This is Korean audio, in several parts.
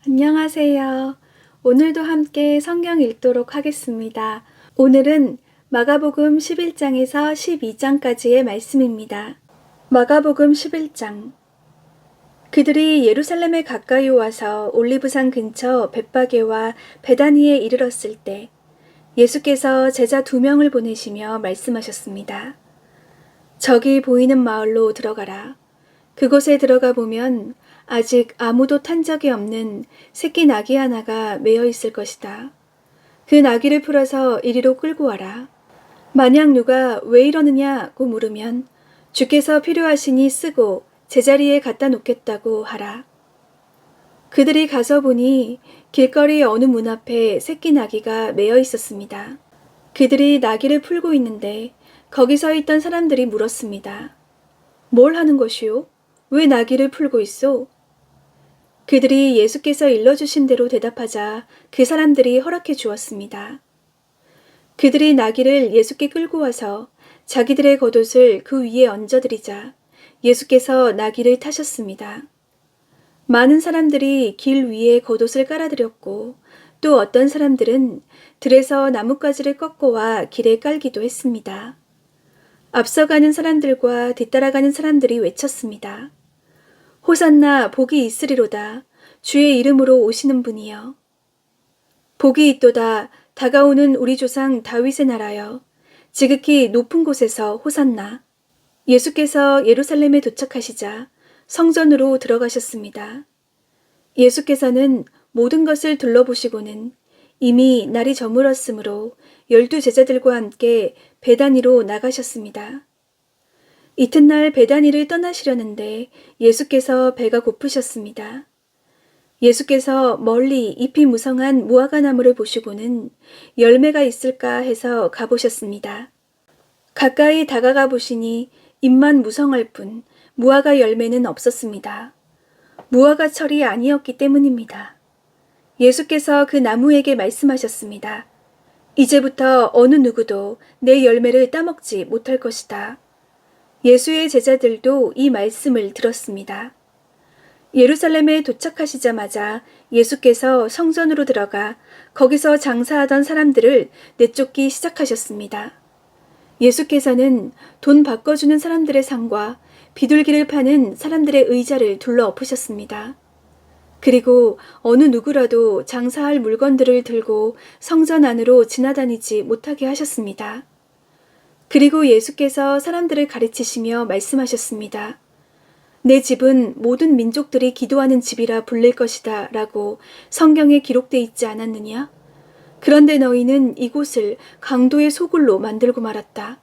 안녕하세요. 오늘도 함께 성경 읽도록 하겠습니다. 오늘은 마가복음 11장에서 12장까지의 말씀입니다. 마가복음 11장. 그들이 예루살렘에 가까이 와서 올리브산 근처 벳바게와 베다니에 이르렀을 때 예수께서 제자 2명을 보내시며 말씀하셨습니다. 저기 보이는 마을로 들어가라. 그곳에 들어가 보면 아직 아무도 탄 적이 없는 새끼 나귀 하나가 매여 있을 것이다. 그 나귀를 풀어서 이리로 끌고 와라. 만약 누가 왜 이러느냐고 물으면 주께서 필요하시니 쓰고 제자리에 갖다 놓겠다고 하라. 그들이 가서 보니 길거리 어느 문 앞에 새끼 나귀가 매여 있었습니다. 그들이 나귀를 풀고 있는데 거기 서 있던 사람들이 물었습니다. 뭘 하는 것이오? 왜 나귀를 풀고 있소? 그들이 예수께서 일러주신 대로 대답하자 그 사람들이 허락해 주었습니다. 그들이 나귀를 예수께 끌고 와서 자기들의 겉옷을 그 위에 얹어드리자 예수께서 나귀를 타셨습니다. 많은 사람들이 길 위에 겉옷을 깔아드렸고 또 어떤 사람들은 들에서 나뭇가지를 꺾어와 길에 깔기도 했습니다. 앞서가는 사람들과 뒤따라가는 사람들이 외쳤습니다. 호산나 복이 있으리로다. 주의 이름으로 오시는 분이여. 복이 있도다. 다가오는 우리 조상 다윗의 나라여. 지극히 높은 곳에서 호산나. 예수께서 예루살렘에 도착하시자 성전으로 들어가셨습니다. 예수께서는 모든 것을 둘러보시고는 이미 날이 저물었으므로 12 제자들과 함께 베다니로 나가셨습니다. 이튿날 베다니를 떠나시려는데 예수께서 배가 고프셨습니다. 예수께서 멀리 잎이 무성한 무화과 나무를 보시고는 열매가 있을까 해서 가보셨습니다. 가까이 다가가 보시니 잎만 무성할 뿐 무화과 열매는 없었습니다. 무화과 철이 아니었기 때문입니다. 예수께서 그 나무에게 말씀하셨습니다. 이제부터 어느 누구도 내 열매를 따먹지 못할 것이다. 예수의 제자들도 이 말씀을 들었습니다. 예루살렘에 도착하시자마자 예수께서 성전으로 들어가 거기서 장사하던 사람들을 내쫓기 시작하셨습니다. 예수께서는 돈 바꿔주는 사람들의 상과 비둘기를 파는 사람들의 의자를 둘러 엎으셨습니다. 그리고 어느 누구라도 장사할 물건들을 들고 성전 안으로 지나다니지 못하게 하셨습니다. 그리고 예수께서 사람들을 가르치시며 말씀하셨습니다. 내 집은 모든 민족들이 기도하는 집이라 불릴 것이다 라고 성경에 기록되어 있지 않았느냐? 그런데 너희는 이곳을 강도의 소굴로 만들고 말았다.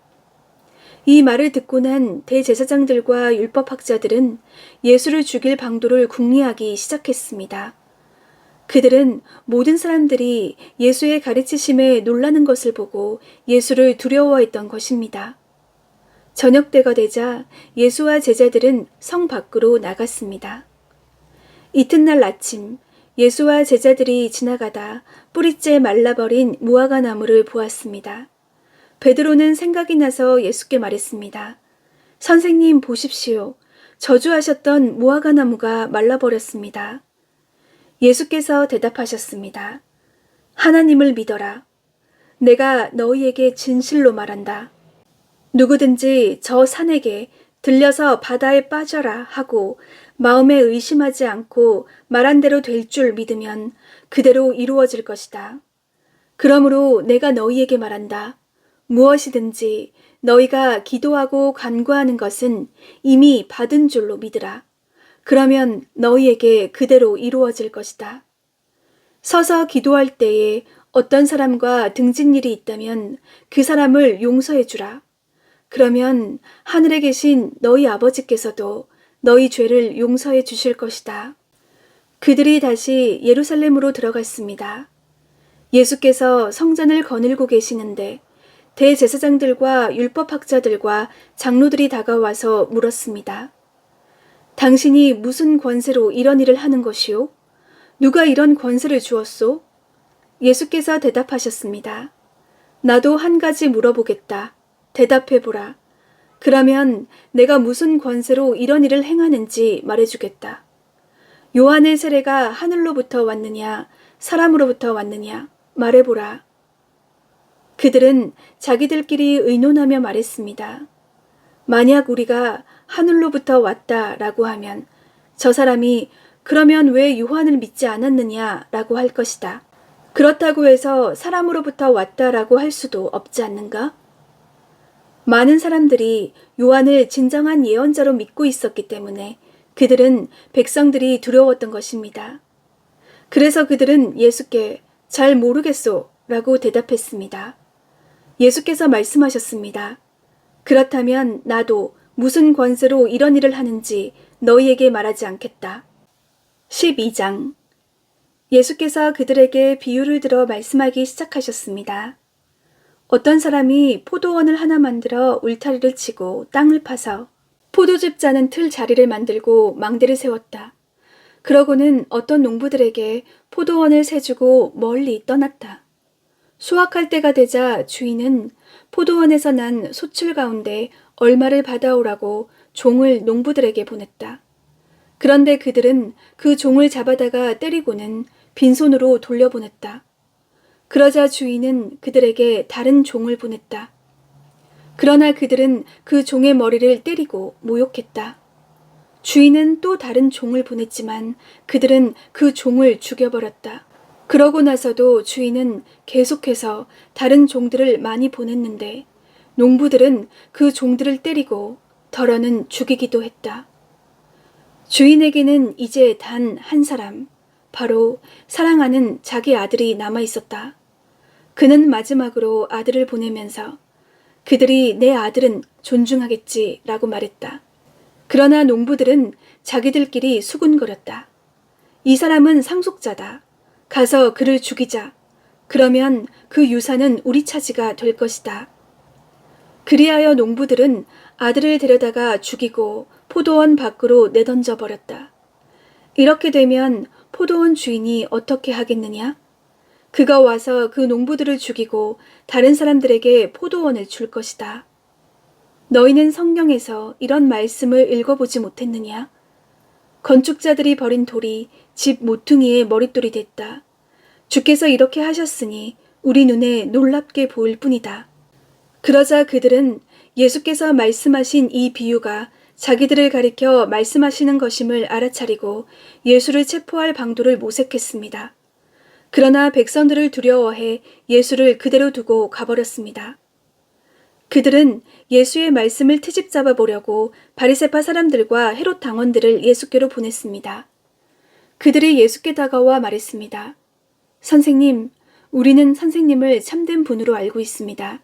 이 말을 듣고 난 대제사장들과 율법학자들은 예수를 죽일 방도를 궁리하기 시작했습니다. 그들은 모든 사람들이 예수의 가르치심에 놀라는 것을 보고 예수를 두려워했던 것입니다. 저녁 때가 되자 예수와 제자들은 성 밖으로 나갔습니다. 이튿날 아침 예수와 제자들이 지나가다 뿌리째 말라버린 무화과 나무를 보았습니다. 베드로는 생각이 나서 예수께 말했습니다. 선생님 보십시오. 저주하셨던 무화과 나무가 말라버렸습니다. 예수께서 대답하셨습니다. 하나님을 믿어라. 내가 너희에게 진실로 말한다. 누구든지 저 산에게 들려서 바다에 빠져라 하고 마음에 의심하지 않고 말한 대로 될 줄 믿으면 그대로 이루어질 것이다. 그러므로 내가 너희에게 말한다. 무엇이든지 너희가 기도하고 간구하는 것은 이미 받은 줄로 믿으라. 그러면 너희에게 그대로 이루어질 것이다. 서서 기도할 때에 어떤 사람과 등진 일이 있다면 그 사람을 용서해 주라. 그러면 하늘에 계신 너희 아버지께서도 너희 죄를 용서해 주실 것이다. 그들이 다시 예루살렘으로 들어갔습니다. 예수께서 성전을 거닐고 계시는데 대제사장들과 율법학자들과 장로들이 다가와서 물었습니다. 당신이 무슨 권세로 이런 일을 하는 것이오? 누가 이런 권세를 주었소? 예수께서 대답하셨습니다. 나도 한 가지 물어보겠다. 대답해보라. 그러면 내가 무슨 권세로 이런 일을 행하는지 말해주겠다. 요한의 세례가 하늘로부터 왔느냐, 사람으로부터 왔느냐, 말해보라. 그들은 자기들끼리 의논하며 말했습니다. 만약 우리가 하늘로부터 왔다라고 하면 저 사람이 그러면 왜 요한을 믿지 않았느냐라고 할 것이다. 그렇다고 해서 사람으로부터 왔다라고 할 수도 없지 않는가? 많은 사람들이 요한을 진정한 예언자로 믿고 있었기 때문에 그들은 백성들이 두려웠던 것입니다. 그래서 그들은 예수께 잘 모르겠소 라고 대답했습니다. 예수께서 말씀하셨습니다. 그렇다면 나도 무슨 권세로 이런 일을 하는지 너희에게 말하지 않겠다. 12장. 예수께서 그들에게 비유를 들어 말씀하기 시작하셨습니다. 어떤 사람이 포도원을 하나 만들어 울타리를 치고 땅을 파서 포도즙 짜는 틀 자리를 만들고 망대를 세웠다. 그러고는 어떤 농부들에게 포도원을 세주고 멀리 떠났다. 수확할 때가 되자 주인은 포도원에서 난 소출 가운데 얼마를 받아오라고 종을 농부들에게 보냈다. 그런데 그들은 그 종을 잡아다가 때리고는 빈손으로 돌려보냈다. 그러자 주인은 그들에게 다른 종을 보냈다. 그러나 그들은 그 종의 머리를 때리고 모욕했다. 주인은 또 다른 종을 보냈지만 그들은 그 종을 죽여버렸다. 그러고 나서도 주인은 계속해서 다른 종들을 많이 보냈는데 농부들은 그 종들을 때리고 덜어는 죽이기도 했다. 주인에게는 이제 단 한 사람, 바로 사랑하는 자기 아들이 남아 있었다. 그는 마지막으로 아들을 보내면서 그들이 내 아들은 존중하겠지라고 말했다. 그러나 농부들은 자기들끼리 수군거렸다. 이 사람은 상속자다. 가서 그를 죽이자. 그러면 그 유산은 우리 차지가 될 것이다. 그리하여 농부들은 아들을 데려다가 죽이고 포도원 밖으로 내던져 버렸다. 이렇게 되면 포도원 주인이 어떻게 하겠느냐? 그가 와서 그 농부들을 죽이고 다른 사람들에게 포도원을 줄 것이다. 너희는 성경에서 이런 말씀을 읽어보지 못했느냐? 건축자들이 버린 돌이 집 모퉁이의 머릿돌이 됐다. 주께서 이렇게 하셨으니 우리 눈에 놀랍게 보일 뿐이다. 그러자 그들은 예수께서 말씀하신 이 비유가 자기들을 가리켜 말씀하시는 것임을 알아차리고 예수를 체포할 방도를 모색했습니다. 그러나 백성들을 두려워해 예수를 그대로 두고 가버렸습니다. 그들은 예수의 말씀을 트집 잡아 보려고 바리새파 사람들과 헤롯 당원들을 예수께로 보냈습니다. 그들이 예수께 다가와 말했습니다. 선생님, 우리는 선생님을 참된 분으로 알고 있습니다.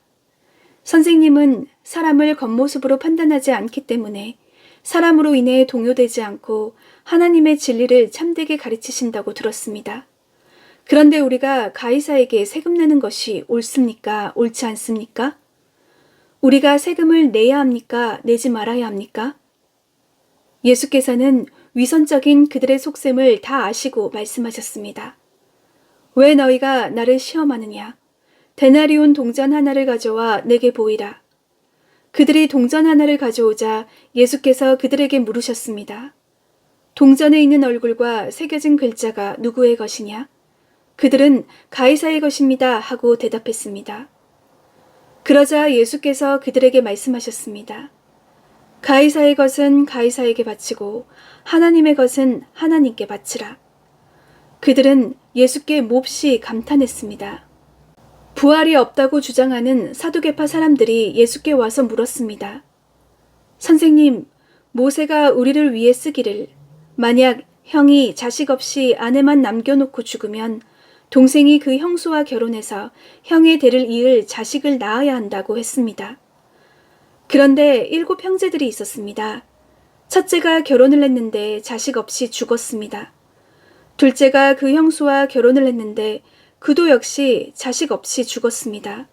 선생님은 사람을 겉모습으로 판단하지 않기 때문에 사람으로 인해 동요되지 않고 하나님의 진리를 참되게 가르치신다고 들었습니다. 그런데 우리가 가이사에게 세금 내는 것이 옳습니까? 옳지 않습니까? 우리가 세금을 내야 합니까? 내지 말아야 합니까? 예수께서는 위선적인 그들의 속셈을 다 아시고 말씀하셨습니다. 왜 너희가 나를 시험하느냐? 데나리온 동전 하나를 가져와 내게 보이라. 그들이 동전 하나를 가져오자 예수께서 그들에게 물으셨습니다. 동전에 있는 얼굴과 새겨진 글자가 누구의 것이냐? 그들은 가이사의 것입니다 하고 대답했습니다. 그러자 예수께서 그들에게 말씀하셨습니다. 가이사의 것은 가이사에게 바치고 하나님의 것은 하나님께 바치라. 그들은 예수께 몹시 감탄했습니다. 부활이 없다고 주장하는 사두개파 사람들이 예수께 와서 물었습니다. 선생님, 모세가 우리를 위해 쓰기를 만약 형이 자식 없이 아내만 남겨놓고 죽으면 동생이 그 형수와 결혼해서 형의 대를 이을 자식을 낳아야 한다고 했습니다. 그런데 7 형제들이 있었습니다. 첫째가 결혼을 했는데 자식 없이 죽었습니다. 둘째가 그 형수와 결혼을 했는데 그도 역시 자식 없이 죽었습니다.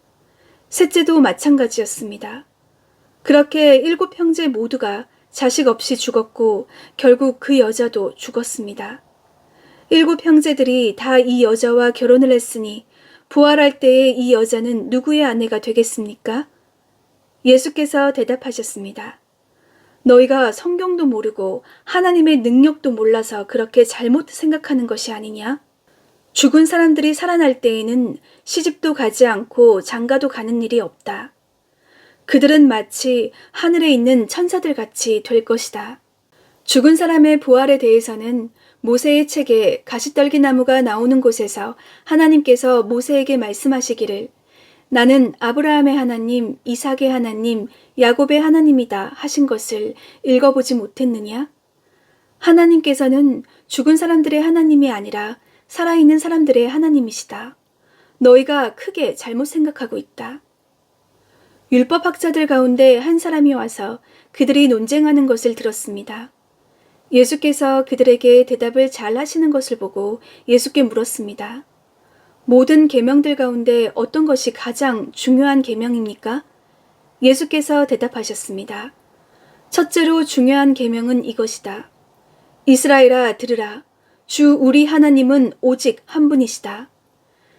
셋째도 마찬가지였습니다. 그렇게 7 형제 모두가 자식 없이 죽었고 결국 그 여자도 죽었습니다. 7 형제들이 다 이 여자와 결혼을 했으니 부활할 때에 이 여자는 누구의 아내가 되겠습니까? 예수께서 대답하셨습니다. 너희가 성경도 모르고 하나님의 능력도 몰라서 그렇게 잘못 생각하는 것이 아니냐? 죽은 사람들이 살아날 때에는 시집도 가지 않고 장가도 가는 일이 없다. 그들은 마치 하늘에 있는 천사들 같이 될 것이다. 죽은 사람의 부활에 대해서는 모세의 책에 가시떨기 나무가 나오는 곳에서 하나님께서 모세에게 말씀하시기를 나는 아브라함의 하나님, 이삭의 하나님, 야곱의 하나님이다 하신 것을 읽어보지 못했느냐? 하나님께서는 죽은 사람들의 하나님이 아니라 살아있는 사람들의 하나님이시다. 너희가 크게 잘못 생각하고 있다. 율법학자들 가운데 한 사람이 와서 그들이 논쟁하는 것을 들었습니다. 예수께서 그들에게 대답을 잘 하시는 것을 보고 예수께 물었습니다. 모든 계명들 가운데 어떤 것이 가장 중요한 계명입니까? 예수께서 대답하셨습니다. 첫째로 중요한 계명은 이것이다. 이스라엘아 들으라. 주 우리 하나님은 오직 한 분이시다.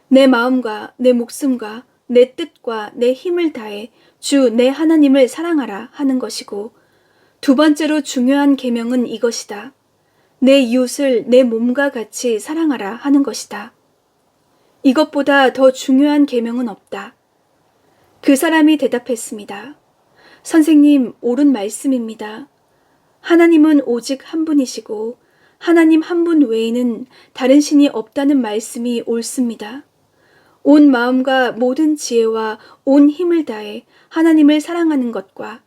내 마음과 내 목숨과 내 뜻과 내 힘을 다해 주 내 하나님을 사랑하라 하는 것이고 두 번째로 중요한 계명은 이것이다. 내 이웃을 내 몸과 같이 사랑하라 하는 것이다. 이것보다 더 중요한 계명은 없다. 그 사람이 대답했습니다. 선생님, 옳은 말씀입니다. 하나님은 오직 한 분이시고 하나님 한 분 외에는 다른 신이 없다는 말씀이 옳습니다. 온 마음과 모든 지혜와 온 힘을 다해 하나님을 사랑하는 것과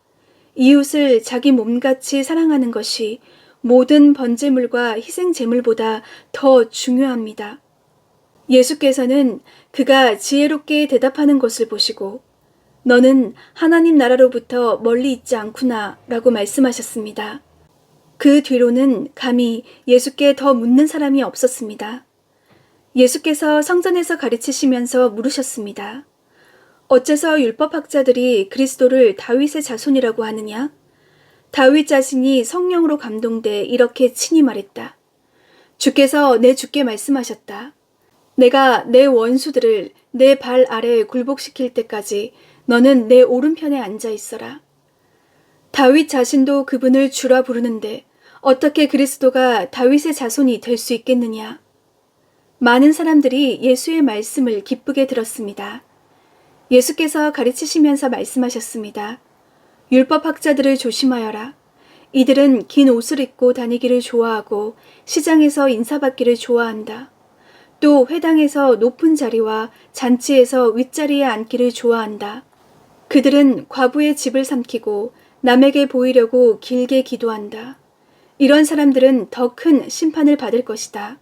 이웃을 자기 몸같이 사랑하는 것이 모든 번제물과 희생제물보다 더 중요합니다. 예수께서는 그가 지혜롭게 대답하는 것을 보시고 너는 하나님 나라로부터 멀리 있지 않구나 라고 말씀하셨습니다. 그 뒤로는 감히 예수께 더 묻는 사람이 없었습니다. 예수께서 성전에서 가르치시면서 물으셨습니다. 어째서 율법학자들이 그리스도를 다윗의 자손이라고 하느냐? 다윗 자신이 성령으로 감동돼 이렇게 친히 말했다. 주께서 내 주께 말씀하셨다. 내가 내 원수들을 내 발 아래에 굴복시킬 때까지 너는 내 오른편에 앉아 있어라. 다윗 자신도 그분을 주라 부르는데 어떻게 그리스도가 다윗의 자손이 될 수 있겠느냐? 많은 사람들이 예수의 말씀을 기쁘게 들었습니다. 예수께서 가르치시면서 말씀하셨습니다. 율법학자들을 조심하여라. 이들은 긴 옷을 입고 다니기를 좋아하고 시장에서 인사받기를 좋아한다. 또 회당에서 높은 자리와 잔치에서 윗자리에 앉기를 좋아한다. 그들은 과부의 집을 삼키고 남에게 보이려고 길게 기도한다. 이런 사람들은 더 큰 심판을 받을 것이다.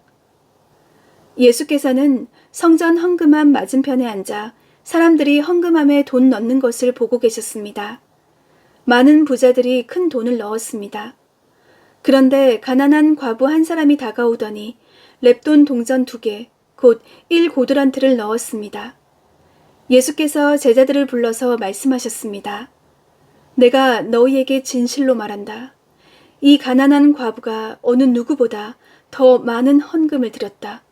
예수께서는 성전 헌금함 맞은편에 앉아 사람들이 헌금함에 돈 넣는 것을 보고 계셨습니다. 많은 부자들이 큰 돈을 넣었습니다. 그런데 가난한 과부 한 사람이 다가오더니 렙돈 동전 2개, 곧 1고드란트를 넣었습니다. 예수께서 제자들을 불러서 말씀하셨습니다. 내가 너희에게 진실로 말한다. 이 가난한 과부가 어느 누구보다 더 많은 헌금을 드렸다.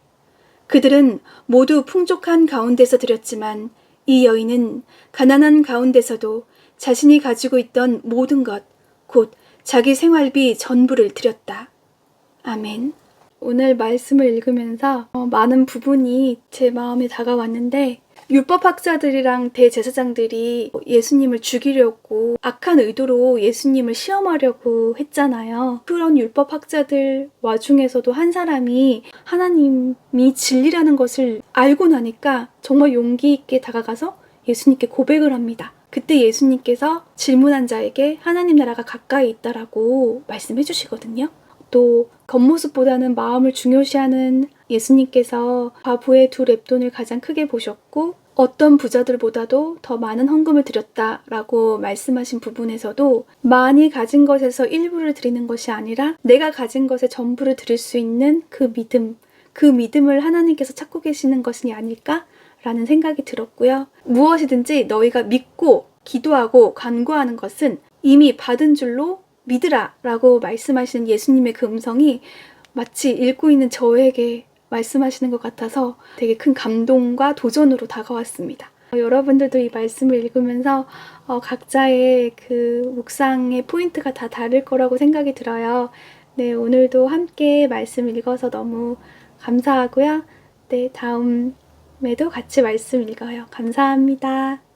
그들은 모두 풍족한 가운데서 드렸지만 이 여인은 가난한 가운데서도 자신이 가지고 있던 모든 것, 곧 자기 생활비 전부를 드렸다. 아멘. 오늘 말씀을 읽으면서 많은 부분이 제 마음에 다가왔는데 율법학자들이랑 대제사장들이 예수님을 죽이려고 악한 의도로 예수님을 시험하려고 했잖아요. 그런 율법학자들 와중에서도 한 사람이 하나님이 진리라는 것을 알고 나니까 정말 용기 있게 다가가서 예수님께 고백을 합니다. 그때 예수님께서 질문한 자에게 하나님 나라가 가까이 있다라고 말씀해 주시거든요. 또 겉모습보다는 마음을 중요시하는 예수님께서 과부의 2렙돈을 가장 크게 보셨고 어떤 부자들보다도 더 많은 헌금을 드렸다라고 말씀하신 부분에서도 많이 가진 것에서 일부를 드리는 것이 아니라 내가 가진 것의 전부를 드릴 수 있는 그 믿음을 하나님께서 찾고 계시는 것이 아닐까라는 생각이 들었고요. 무엇이든지 너희가 믿고 기도하고 간구하는 것은 이미 받은 줄로 믿으라 라고 말씀하시는 예수님의 그 음성이 마치 읽고 있는 저에게 말씀하시는 것 같아서 되게 큰 감동과 도전으로 다가왔습니다. 여러분들도 이 말씀을 읽으면서 각자의 그 묵상의 포인트가 다 다를 거라고 생각이 들어요. 네, 오늘도 함께 말씀 읽어서 너무 감사하고요. 네, 다음에도 같이 말씀 읽어요. 감사합니다.